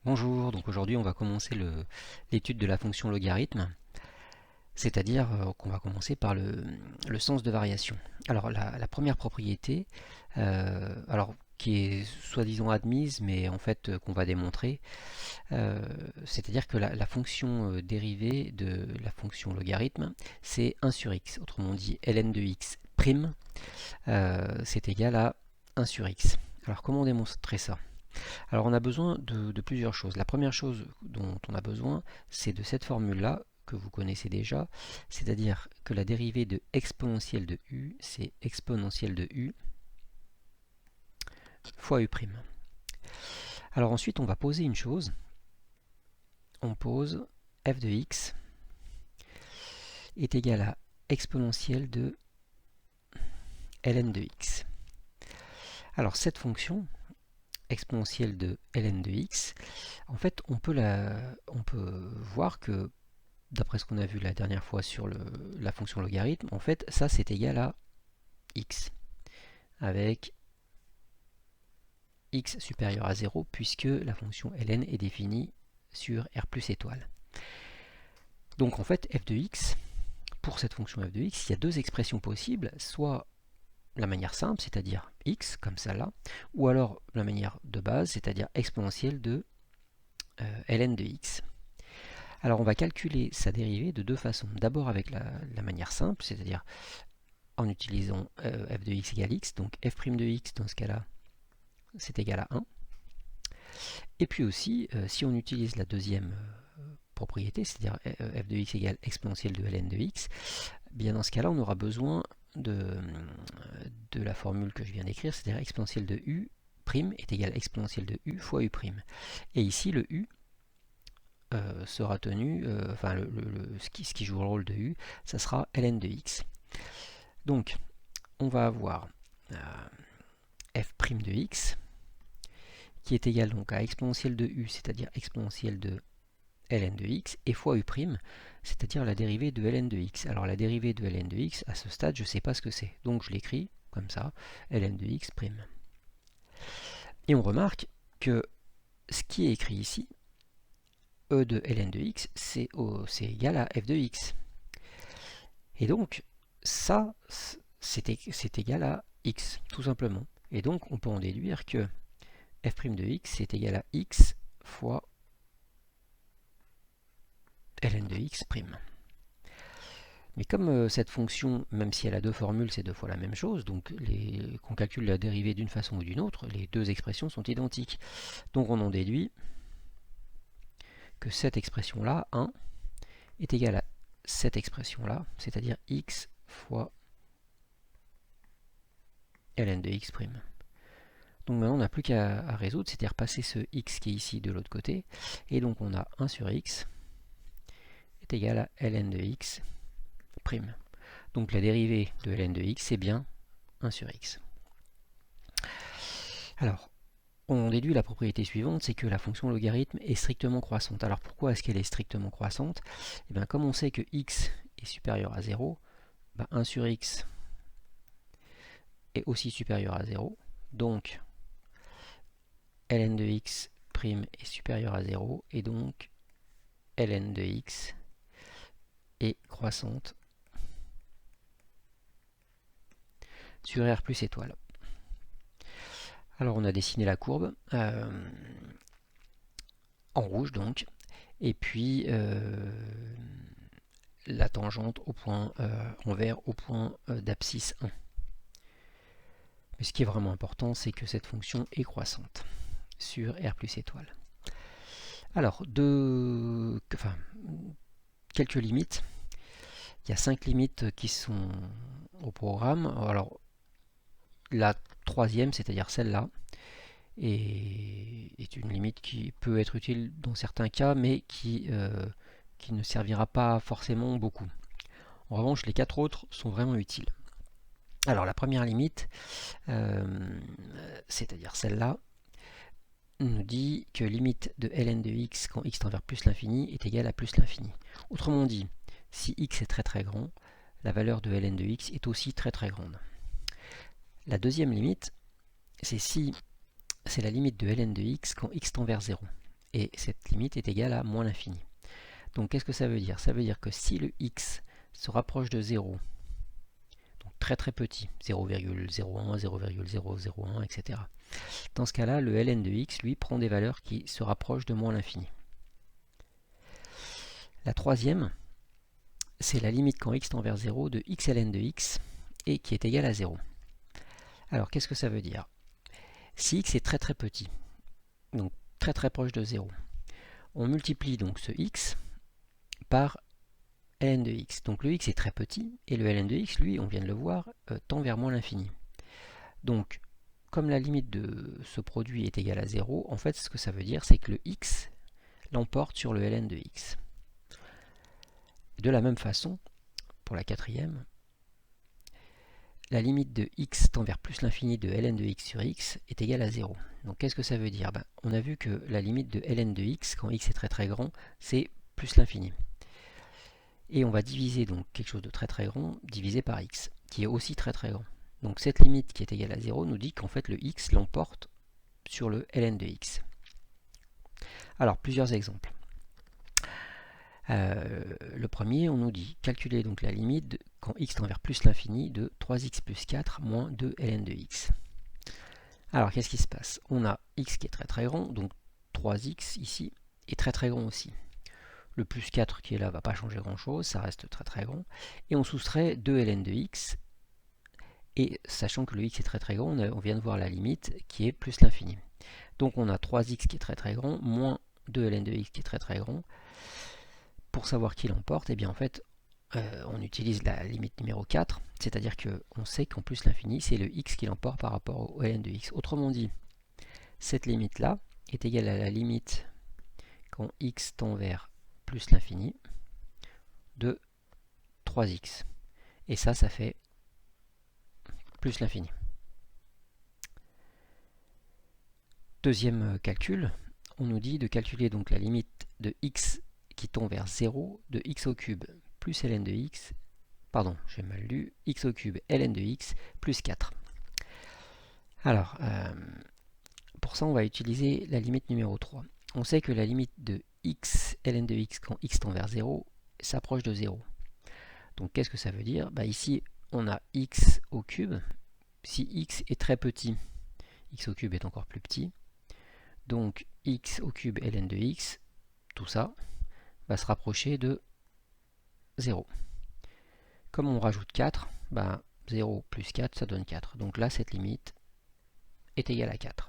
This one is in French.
Bonjour, donc aujourd'hui on va commencer l'étude de la fonction logarithme, c'est-à-dire qu'on va commencer par le sens de variation. Alors la première propriété, qui est soi-disant admise, mais en fait qu'on va démontrer, c'est-à-dire que la fonction dérivée de la fonction logarithme, c'est 1 sur x, autrement dit ln de x prime, c'est égal à 1 sur x. Alors comment démontrer ça? Alors on a besoin de plusieurs choses. La première chose dont on a besoin, c'est de cette formule-là, que vous connaissez déjà, c'est-à-dire que la dérivée de exponentielle de u, c'est exponentielle de u fois u'. Alors ensuite, on va poser une chose. On pose f de x est égal à exponentielle de ln de x. Alors cette fonction, exponentielle de ln de x, en fait, on peut voir que d'après ce qu'on a vu la dernière fois sur la fonction logarithme, en fait, ça c'est égal à x, avec x supérieur à 0, puisque la fonction ln est définie sur r plus étoile. Donc en fait, f de x, pour cette fonction f de x, il y a deux expressions possibles, soit la manière simple, c'est-à-dire x, comme ça là, ou alors la manière de base, c'est-à-dire exponentielle de ln de x. Alors on va calculer sa dérivée de deux façons. D'abord avec la manière simple, c'est-à-dire en utilisant f de x égale x, donc f' de x dans ce cas-là, c'est égal à 1. Et puis aussi, si on utilise la deuxième propriété, c'est-à-dire f de x égale exponentielle de ln de x, bien dans ce cas-là, on aura besoin de la formule que je viens d'écrire, c'est-à-dire exponentielle de u' est égal à exponentielle de u fois u'. Et ici, le u sera tenu, ce qui joue le rôle de u, ça sera ln de x. Donc, on va avoir f' de x qui est égal donc à exponentielle de u, c'est-à-dire exponentielle de ln de x, et fois u', c'est-à-dire la dérivée de ln de x. Alors la dérivée de ln de x, à ce stade, je ne sais pas ce que c'est. Donc je l'écris comme ça, ln de x'. Et on remarque que ce qui est écrit ici, e de ln de x, c'est égal à f de x. Et donc, ça, c'est égal à x, tout simplement. Et donc, on peut en déduire que f' de x est égal à x fois ln de x'. Mais comme cette fonction, même si elle a deux formules, c'est deux fois la même chose, donc qu'on calcule la dérivée d'une façon ou d'une autre, les deux expressions sont identiques. Donc on en déduit que cette expression-là, 1, est égale à cette expression-là, c'est-à-dire x fois ln de x'. Donc maintenant on n'a plus qu'à résoudre, c'est-à-dire passer ce x qui est ici de l'autre côté, et donc on a 1 sur x est égal à ln de x'. Donc la dérivée de ln de x, c'est bien 1 sur x. Alors, on déduit la propriété suivante, c'est que la fonction logarithme est strictement croissante. Alors pourquoi est-ce qu'elle est strictement croissante? Et bien, comme on sait que x est supérieur à 0, 1 sur x est aussi supérieur à 0. Donc, ln de x' est supérieur à 0, et donc ln de x est croissante sur r plus étoile. Alors on a dessiné la courbe en rouge donc, et puis la tangente au point en vert au point d'abscisse 1. Mais ce qui est vraiment important, c'est que cette fonction est croissante sur r plus étoile. Alors, quelques limites. Il y a 5 limites qui sont au programme. Alors, la troisième, c'est-à-dire celle-là, est une limite qui peut être utile dans certains cas, mais qui ne servira pas forcément beaucoup. En revanche, les 4 autres sont vraiment utiles. Alors, la première limite, c'est-à-dire celle-là, nous dit que limite de ln de x quand x tend vers plus l'infini est égale à plus l'infini. Autrement dit, si x est très très grand, la valeur de ln de x est aussi très très grande. La deuxième limite, c'est la limite de ln de x quand x tend vers 0. et cette limite est égale à moins l'infini. Donc qu'est-ce que ça veut dire? Ça veut dire que si le x se rapproche de 0, donc très très petit, 0,01, 0,001, etc. Dans ce cas-là, le ln de x, lui, prend des valeurs qui se rapprochent de moins l'infini. La troisième, c'est la limite quand x tend vers 0 de x ln de x, et qui est égale à 0. Alors qu'est-ce que ça veut dire? Si x est très très petit, donc très très proche de 0, on multiplie donc ce x par ln de x. Donc le x est très petit, et le ln de x, lui, on vient de le voir, tend vers moins l'infini. Donc, comme la limite de ce produit est égale à 0, en fait, ce que ça veut dire, c'est que le x l'emporte sur le ln de x. De la même façon, pour la quatrième, la limite de x tend vers plus l'infini de ln de x sur x est égale à 0. Donc qu'est-ce que ça veut dire? On a vu que la limite de ln de x, quand x est très très grand, c'est plus l'infini. Et on va diviser donc quelque chose de très très grand divisé par x, qui est aussi très très grand. Donc cette limite qui est égale à 0 nous dit qu'en fait le x l'emporte sur le ln de x. Alors plusieurs exemples. Le premier, on nous dit calculer donc la limite de, quand x tend vers plus l'infini de 3x plus 4 moins 2 ln de x. Alors qu'est-ce qui se passe? On a x qui est très très grand, donc 3x ici, est très très grand aussi. Le plus 4 qui est là ne va pas changer grand chose, ça reste très très grand. Et on soustrait 2 ln de x, et sachant que le x est très très grand, on vient de voir la limite qui est plus l'infini. Donc on a 3x qui est très très grand, moins 2 ln de x qui est très très grand. Pour savoir qui l'emporte, et bien en fait, on utilise la limite numéro 4, c'est-à-dire qu'on sait qu'en plus l'infini, c'est le x qui l'emporte par rapport au ln de x. Autrement dit, cette limite-là est égale à la limite quand x tend vers plus l'infini de 3x. Et ça fait plus l'infini. Deuxième calcul, on nous dit de calculer donc la limite de x qui tend vers 0 de x au cube plus ln de x, pardon, j'ai mal lu, x au cube ln de x plus 4. Alors, pour ça, on va utiliser la limite numéro 3. On sait que la limite de x ln de x quand x tend vers 0 s'approche de 0. Donc, qu'est-ce que ça veut dire? Ici, on a x au cube. Si x est très petit, x au cube est encore plus petit. Donc, x au cube ln de x, tout ça, va se rapprocher de 0. Comme on rajoute 4, 0 plus 4, ça donne 4. Donc là, cette limite est égale à 4.